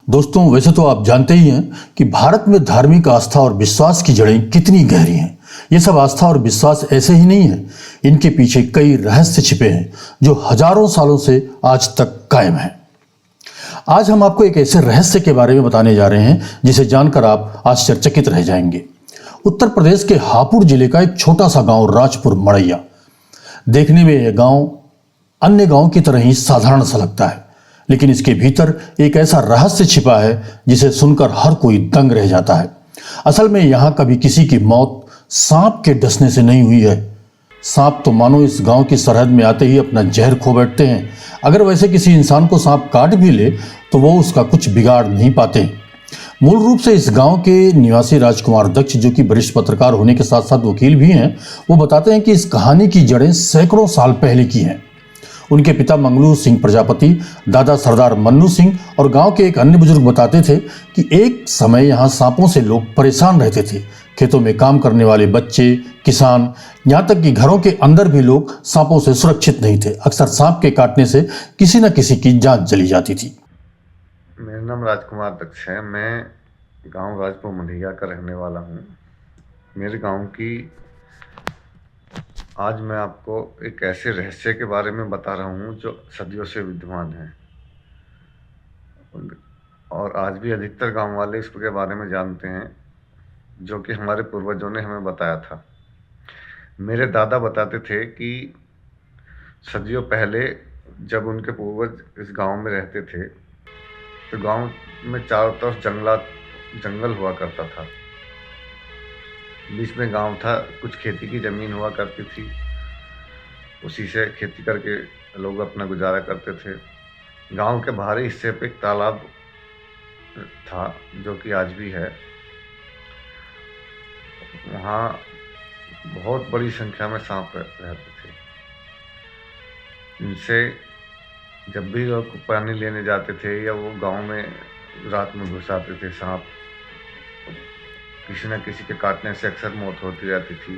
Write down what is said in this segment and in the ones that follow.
दोस्तों, वैसे तो आप जानते ही हैं कि भारत में धार्मिक आस्था और विश्वास की जड़ें कितनी गहरी हैं। ये सब आस्था और विश्वास ऐसे ही नहीं है, इनके पीछे कई रहस्य छिपे हैं जो हजारों सालों से आज तक कायम हैं। आज हम आपको एक ऐसे रहस्य के बारे में बताने जा रहे हैं जिसे जानकर आप आश्चर्यचकित रह जाएंगे। उत्तर प्रदेश के हापुड़ जिले का एक छोटा सा गांव राजपुर मड़ैया। देखने में यह गांव अन्य गांव की तरह ही साधारण सा लगता है, लेकिन इसके भीतर एक ऐसा रहस्य छिपा है जिसे सुनकर हर कोई दंग रह जाता है। असल में यहाँ कभी किसी की मौत सांप के डसने से नहीं हुई है। सांप तो मानो इस गांव की सरहद में आते ही अपना जहर खो बैठते हैं। अगर वैसे किसी इंसान को सांप काट भी ले तो वो उसका कुछ बिगाड़ नहीं पाते। मूल रूप से इस गांव के निवासी राजकुमार दक्ष, जो कि वरिष्ठ पत्रकार होने के साथ साथ वकील भी हैं, वो बताते हैं कि इस कहानी की जड़ें सैकड़ों साल पहले की हैं। उनके पिता मंगलू सिंह प्रजापति, दादा सरदार मन्नू सिंह और गांव के एक अन्य बुजुर्ग बताते थे कि एक समय यहाँ सांपों से लोग परेशान रहते थे। खेतों में काम करने वाले बच्चे, किसान, यहाँ तक कि घरों के अंदर भी लोग सांपों से सुरक्षित नहीं थे। अक्सर सांप के काटने से किसी न किसी की जान चली जाती थी। मेरा नाम राजकुमार दक्ष है। मैं गांव राजपुर मड़ैया का रहने वाला हूं। मेरे गांव की आज मैं आपको एक ऐसे रहस्य के बारे में बता रहा हूं जो सदियों से विद्यमान है और आज भी अधिकतर गांव वाले इसके बारे में जानते हैं, जो कि हमारे पूर्वजों ने हमें बताया था। मेरे दादा बताते थे कि सदियों पहले जब उनके पूर्वज इस गांव में रहते थे तो गांव में चारों तरफ जंगल हुआ करता था। बीच में गांव था, कुछ खेती की ज़मीन हुआ करती थी, उसी से खेती करके लोग अपना गुजारा करते थे। गांव के बाहरी हिस्से पे एक तालाब था जो कि आज भी है। वहाँ बहुत बड़ी संख्या में सांप रहते थे। इनसे जब भी लोग पानी लेने जाते थे या वो गांव में रात में घुस आते थे सांप, किसी न किसी के काटने से अक्सर मौत होती रहती थी।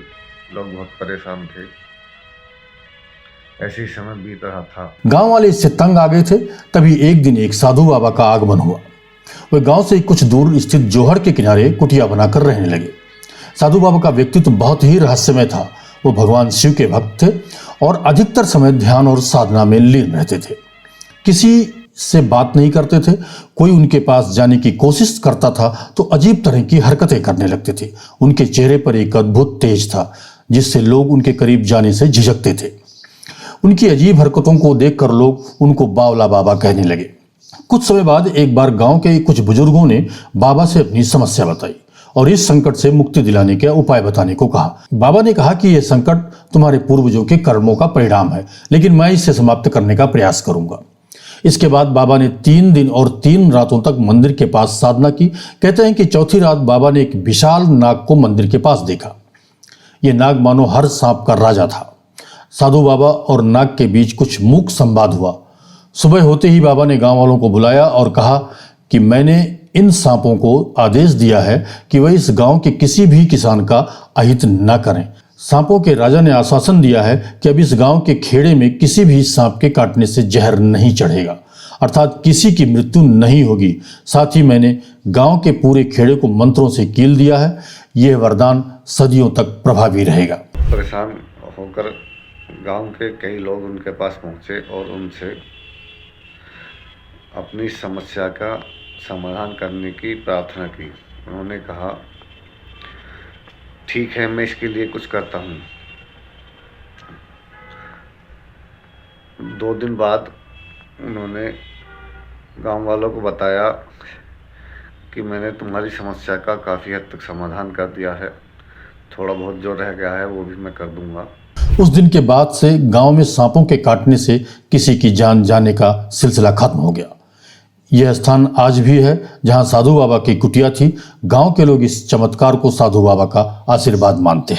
लोग बहुत परेशान थे। ऐसे ही समय बीत रहा था। गांव वाले इससे तंग आ गए थे। तभी एक दिन एक साधु बाबा का आगमन हुआ। वे गांव से कुछ दूर स्थित जोहड़ के किनारे कुटिया बनाकर रहने लगे। साधु बाबा का व्यक्तित्व बहुत ही रहस्यमय था। वो भगवान शिव के भक्त थे और अधिकतर समय ध्यान और साधना में लीन रहते थे। किसी से बात नहीं करते थे। कोई उनके पास जाने की कोशिश करता था तो अजीब तरह की हरकतें करने लगते थे। उनके चेहरे पर एक अद्भुत तेज था जिससे लोग उनके करीब जाने से झिझकते थे। उनकी अजीब हरकतों को देखकर लोग उनको बावला बाबा कहने लगे। कुछ समय बाद एक बार गांव के कुछ बुजुर्गों ने बाबा से अपनी समस्या बताई और इस संकट से मुक्ति दिलाने के उपाय बताने को कहा। बाबा ने कहा कि यह संकट तुम्हारे पूर्वजों के कर्मों का परिणाम है, लेकिन मैं इसे समाप्त करने का प्रयास करूंगा। इसके बाद बाबा ने 3 दिन और 3 रातों तक मंदिर के पास साधना की। कहते हैं कि चौथी रात बाबा ने एक विशाल नाग को मंदिर के पास देखा। यह नाग मानो हर सांप का राजा था। साधु बाबा और नाग के बीच कुछ मूक संवाद हुआ। सुबह होते ही बाबा ने गांव वालों को बुलाया और कहा कि मैंने इन सांपों को आदेश दिया है कि वह इस गांव के किसी भी किसान का अहित न करें। सांपों के राजा ने आश्वासन दिया है कि अब इस गांव के खेड़े में किसी भी सांप के काटने से जहर नहीं चढ़ेगा, अर्थात किसी की मृत्यु नहीं होगी। साथ ही मैंने गांव के पूरे खेड़े को मंत्रों से कील दिया है। यह वरदान सदियों तक प्रभावी रहेगा। परेशान होकर गांव के कई लोग उनके पास पहुंचे और उनसे अपनी समस्या का समाधान करने की प्रार्थना की। उन्होंने कहा, ठीक है, मैं इसके लिए कुछ करता हूँ। 2 दिन बाद उन्होंने गांव वालों को बताया कि मैंने तुम्हारी समस्या का काफ़ी हद तक समाधान कर दिया है, थोड़ा बहुत जो रह गया है वो भी मैं कर दूंगा। उस दिन के बाद से गांव में सांपों के काटने से किसी की जान जाने का सिलसिला खत्म हो गया। यह स्थान आज भी है जहां साधु बाबा की कुटिया थी। गांव के लोग इस चमत्कार को साधु बाबा का आशीर्वाद मानते हैं।